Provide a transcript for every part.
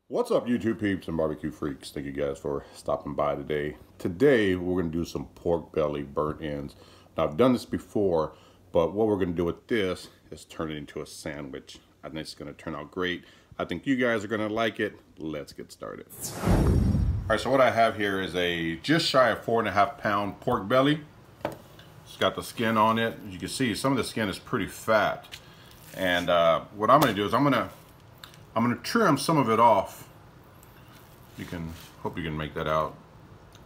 What's up, YouTube peeps and barbecue freaks? Thank you guys for stopping by today. Today, we're going to do some pork belly burnt ends. Now, I've done this before, but what we're going to do with this is turn it into a sandwich. I think it's going to turn out great. I think you guys are going to like it. Let's get started. All right, so what I have here is a just shy of 4.5 pound pork belly. It's got the skin on it. As you can see, some of the skin is pretty fat. And what I'm going to do is I'm going to trim some of it off. Hope you can make that out.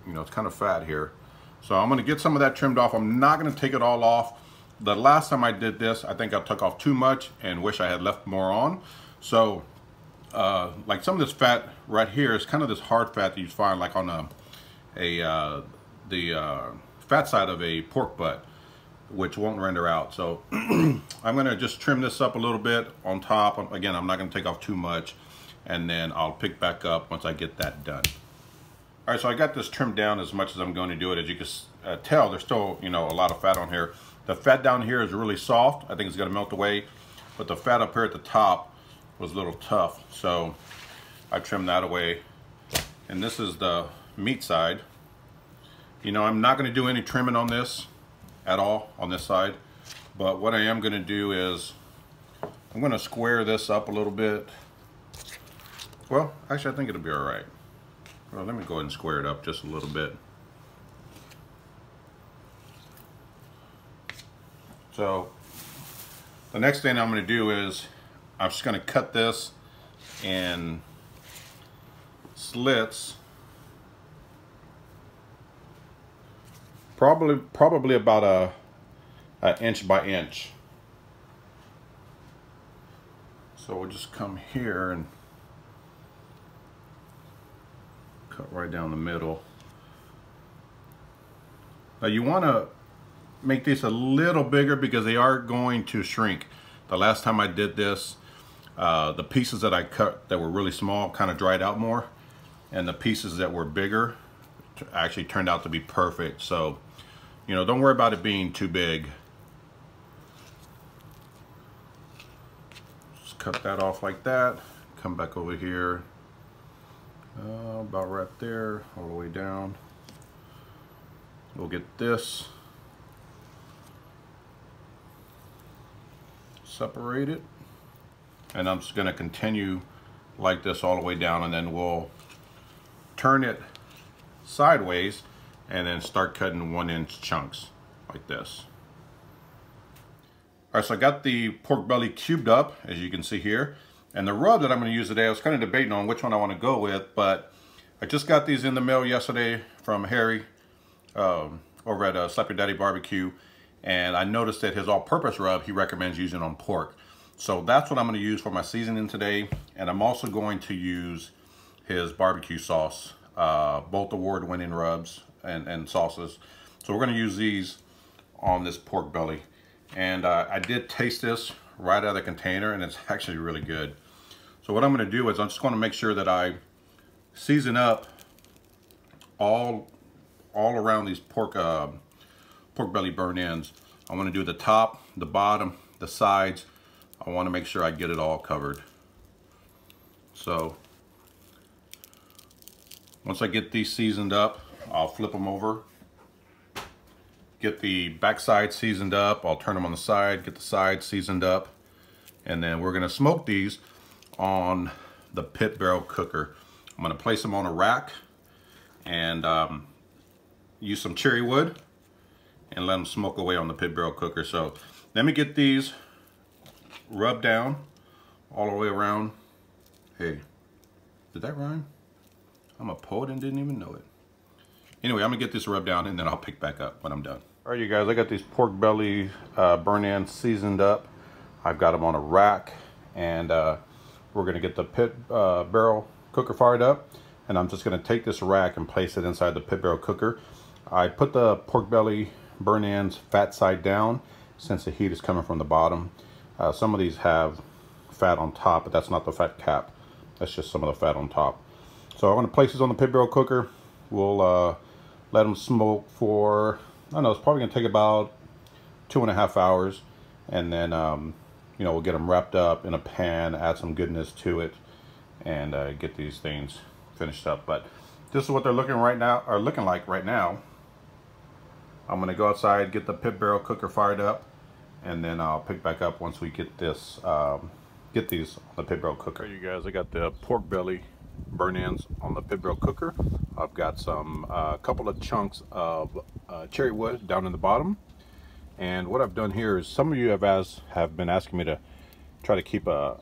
You know, it's kind of fat here. So I'm going to get some of that trimmed off. I'm not going to take it all off. The last time I did this, I think I took off too much and wish I had left more on. So like some of this fat right here is kind of this hard fat that you find like on the fat side of a pork butt, which won't render out. So I'm going to just trim this up a little bit on top. Again, I'm not going to take off too much, and then I'll pick back up once I get that done. All right, so I got this trimmed down as much as I'm going to do it. As you can tell, there's still, you know, a lot of fat on here. The fat down here is really soft. I think it's going to melt away, but the fat up here at the top was a little tough, so I trimmed that away. And this is the meat side. You know, I'm not going to do any trimming on this at all on this side, but what I am going to do is I'm going to square this up a little bit. Well, actually, I think it'll be all right. Well, let me go ahead and square it up just a little bit. So the next thing I'm going to do is I'm just going to cut this in slits, probably about a inch by inch. So we'll just come here and cut right down the middle. Now you want to make these a little bigger because they are going to shrink. The last time I did this, the pieces that I cut that were really small kind of dried out more, and the pieces that were bigger actually turned out to be perfect. So, you know, don't worry about it being too big. Just cut that off like that. Come back over here. About right there, all the way down. We'll get this separated, and I'm just going to continue like this all the way down, and then we'll turn it sideways and then start cutting 1-inch chunks like this. All right, so I got the pork belly cubed up, as you can see here. And the rub that I'm going to use today, I was kind of debating on which one I want to go with, but I just got these in the mail yesterday from Harry over at Slap Your Daddy Barbecue, and I noticed that his all-purpose rub he recommends using on pork. So that's what I'm going to use for my seasoning today, and I'm also going to use his barbecue sauce, both award-winning rubs and sauces. So we're going to use these on this pork belly, and I did taste this right out of the container, and it's actually really good. So what I'm going to do is I'm just going to make sure that I season up all around these pork belly burnt ends. I want to do the top, the bottom, the sides. I want to make sure I get it all covered. So once I get these seasoned up, I'll flip them over. Get the back side seasoned up. I'll turn them on the side, get the side seasoned up, and then we're gonna smoke these on the pit barrel cooker. I'm gonna place them on a rack and use some cherry wood and let them smoke away on the pit barrel cooker. So let me get these rubbed down all the way around. Hey, did that rhyme? I'm a poet and didn't even know it. Anyway, I'm gonna get this rubbed down and then I'll pick back up when I'm done. All right, you guys, I got these pork belly burnt ends seasoned up. I've got them on a rack, and we're gonna get the pit barrel cooker fired up, and I'm just gonna take this rack and place it inside the pit barrel cooker. I put the pork belly burnt ends fat side down since the heat is coming from the bottom. Some of these have fat on top, but that's not the fat cap. That's just some of the fat on top. So I'm gonna place this on the pit barrel cooker. We'll let them smoke for, I don't know, it's probably gonna take about 2.5 hours, and then you know, we'll get them wrapped up in a pan, add some goodness to it, and get these things finished up. But this is what they're looking like right now. I'm gonna go outside, get the pit barrel cooker fired up, and then I'll pick back up once we get this, get these on the pit barrel cooker. You guys, I got the pork belly burn-ins on the pit barrel cooker. I've got some couple of chunks of cherry wood down in the bottom. And what I've done here is, some of you have been asking me to try to keep a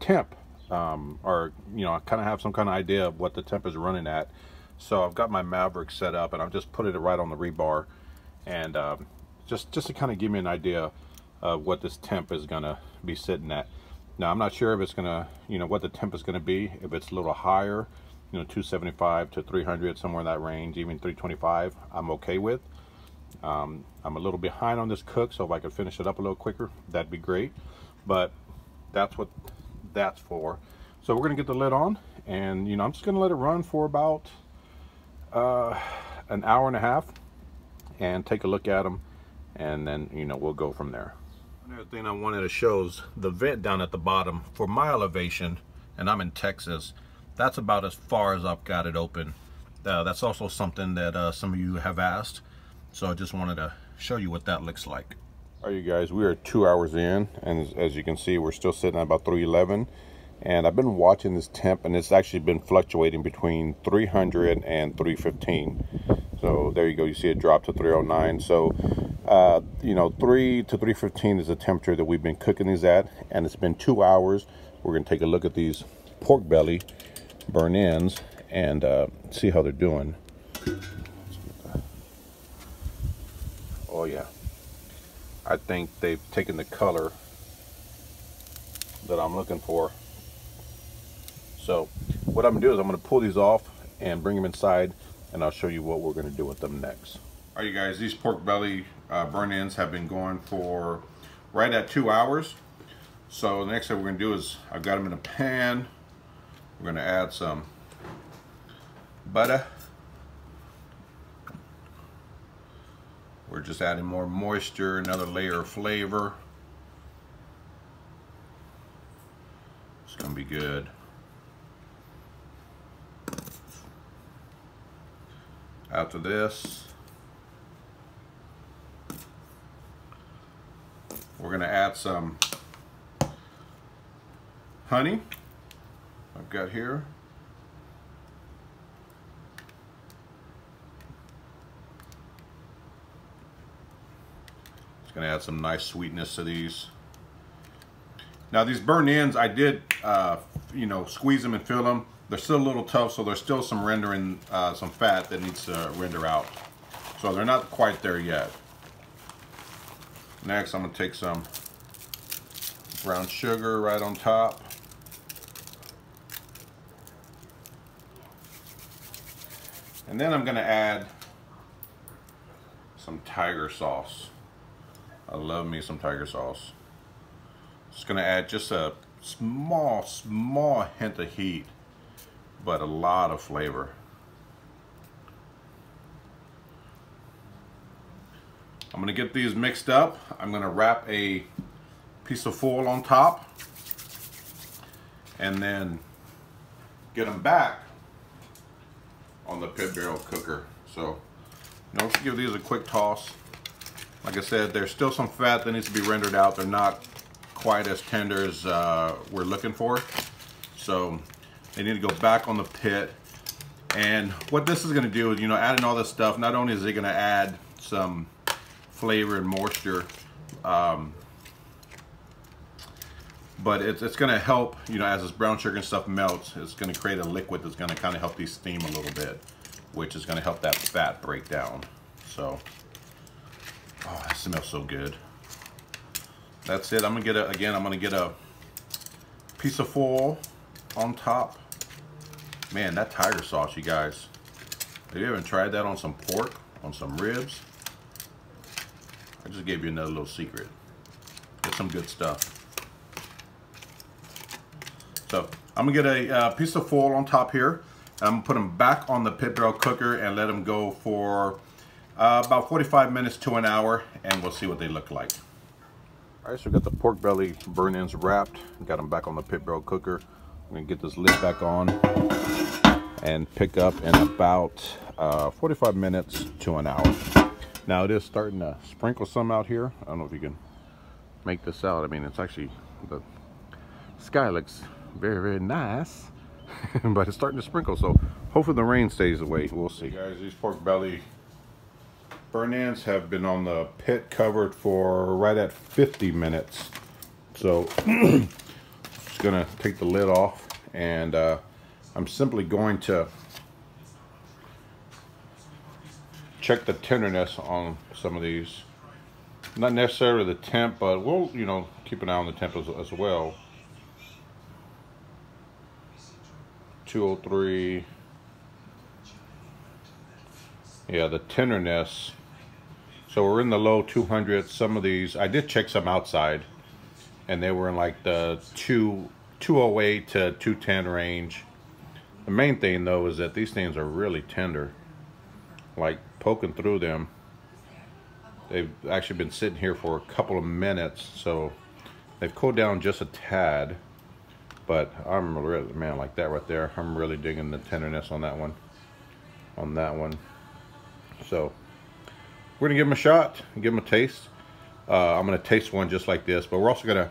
temp, or you know, I kind of have some kind of idea of what the temp is running at. So I've got my Maverick set up, and I've just put it right on the rebar, and just to kind of give me an idea of what this temp is gonna be sitting at. Now I'm not sure if it's gonna, you know, what the temp is gonna be. If it's a little higher, you know, 275 to 300, somewhere in that range, even 325, I'm okay with. I'm a little behind on this cook, so if I could finish it up a little quicker, that'd be great. But that's what that's for. So we're gonna get the lid on, and you know, I'm just gonna let it run for about an hour and a half, and take a look at them, and then, you know, we'll go from there. Another thing I wanted to show is the vent down at the bottom. For my elevation, and I'm in Texas, that's about as far as I've got it open. That's also something that some of you have asked. So I just wanted to show you what that looks like. All right, you guys, we are 2 hours in, and as you can see, we're still sitting at about 311. And I've been watching this temp, and it's actually been fluctuating between 300 and 315. So there you go, you see it drop to 309. So, you know, 3 to 315 is the temperature that we've been cooking these at, and it's been 2 hours. We're gonna take a look at these pork belly burn-ins and see how they're doing. Oh yeah, I think they've taken the color that I'm looking for. So what I'm gonna do is I'm gonna pull these off and bring them inside, and I'll show you what we're gonna do with them next. All right, you guys, these pork belly burn-ins have been going for right at 2 hours. So the next thing we're gonna do is, I've got them in a pan. We're gonna add some butter. We're just adding more moisture, another layer of flavor. It's gonna be good. After this, we're gonna add some honey. I've got here. It's gonna add some nice sweetness to these. Now these burn-ins, I did, you know, squeeze them and fill them. They're still a little tough, so there's still some rendering, some fat that needs to render out. So they're not quite there yet. Next, I'm gonna take some brown sugar right on top. And then I'm gonna add some tiger sauce. I love me some tiger sauce. Just gonna add just a small hint of heat, but a lot of flavor. I'm gonna get these mixed up. I'm gonna wrap a piece of foil on top, and then get them back on the pit barrel cooker. So, you know, give these a quick toss. Like I said, there's still some fat that needs to be rendered out. They're not quite as tender as we're looking for. So they need to go back on the pit. And what this is gonna do is, you know, adding all this stuff, not only is it gonna add some flavor and moisture, but it's gonna help, you know, as this brown sugar and stuff melts, it's gonna create a liquid that's gonna kind of help these steam a little bit, which is gonna help that fat break down. So, oh, that smells so good. That's it. I'm gonna get a piece of foil on top. Man, that tiger sauce, you guys. Have you ever tried that on some pork, on some ribs? I just gave you another little secret. It's some good stuff. So I'm gonna get a piece of foil on top here. I'm gonna put them back on the pit barrel cooker and let them go for about 45 minutes to an hour, and we'll see what they look like. All right, so we got the pork belly burn ends wrapped. Got them back on the pit barrel cooker. I'm gonna get this lid back on and pick up in about 45 minutes to an hour. Now it is starting to sprinkle some out here. I don't know if you can make this out. I mean, it's actually, the sky looks very, very nice, but it's starting to sprinkle. So hopefully the rain stays away. We'll see. Guys, these pork belly burn ends have been on the pit covered for right at 50 minutes. So just gonna take the lid off, and I'm simply going to check the tenderness on some of these. Not necessarily the temp, but we'll, you know, keep an eye on the temp as well. 203. Yeah, the tenderness. So we're in the low 200s. Some of these, I did check some outside, and they were in like the 208 to 210 range. The main thing though is that these things are really tender. Like poking through them, they've actually been sitting here for a couple of minutes, so they've cooled down just a tad. But I'm really, man, like that right there, I'm really digging the tenderness on that one. So we're gonna give them a shot, give them a taste. I'm gonna taste one just like this, but we're also gonna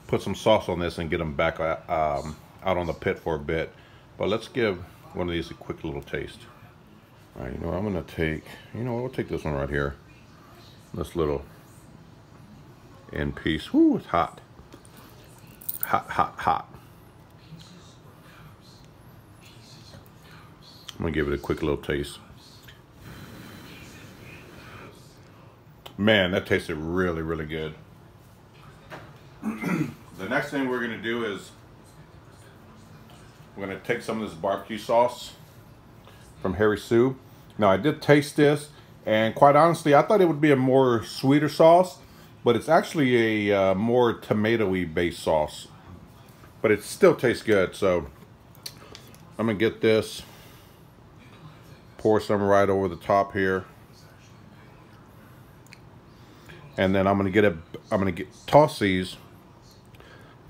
put some sauce on this and get them back out on the pit for a bit. But let's give one of these a quick little taste. All right, you know what, I'm gonna take, you know what, we'll take this one right here. This little end piece. Whoo, it's hot. Hot, hot, hot. I'm gonna give it a quick little taste. Man, that tasted really, really good. The next thing we're gonna do is we're gonna take some of this barbecue sauce from Harry Soo. Now I did taste this, and quite honestly, I thought it would be a more sweeter sauce, but it's actually a more tomato-y based sauce. But it still tastes good, so I'm gonna get this, pour some right over the top here. And then I'm gonna toss these.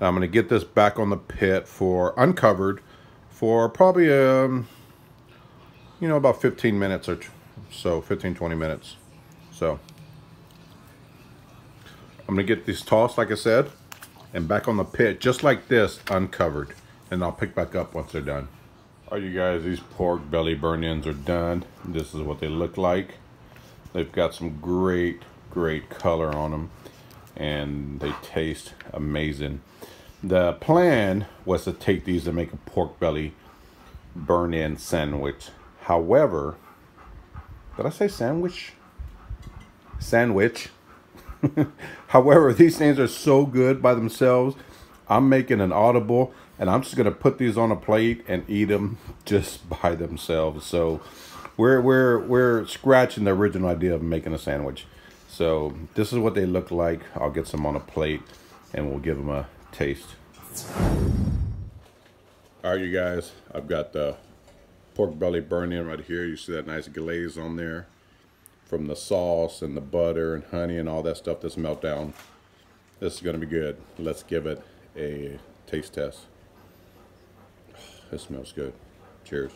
I'm gonna get this back on the pit for uncovered for probably you know, about 15 minutes or so, 15-20 minutes. So I'm gonna get these tossed, like I said, and back on the pit just like this, uncovered, and I'll pick back up once they're done. All right, you guys, these pork belly burn ends are done. This is what they look like. They've got some great color on them, and they taste amazing. The plan was to take these and make a pork belly burn end sandwich. However, did I say sandwich? Sandwich. However, these things are so good by themselves. I'm making an audible, and I'm just gonna put these on a plate and eat them just by themselves. So we're scratching the original idea of making a sandwich. So this is what they look like. I'll get some on a plate and we'll give them a taste. All right, you guys, I've got the pork belly burn in right here. You see that nice glaze on there from the sauce and the butter and honey and all that stuff that's melt down. This is gonna be good. Let's give it a taste test. This smells good. Cheers.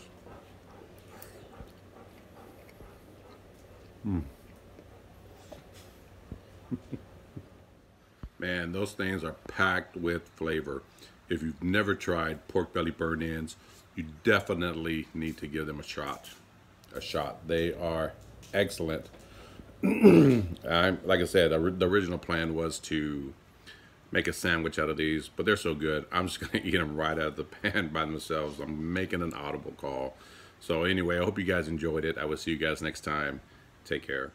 Man, those things are packed with flavor. If you've never tried pork belly burn ends, you definitely need to give them a shot. They are excellent. Like I said, the original plan was to make a sandwich out of these, but they're so good, I'm just gonna eat them right out of the pan by themselves. I'm making an audible call. So anyway, I hope you guys enjoyed it. I will see you guys next time. Take care.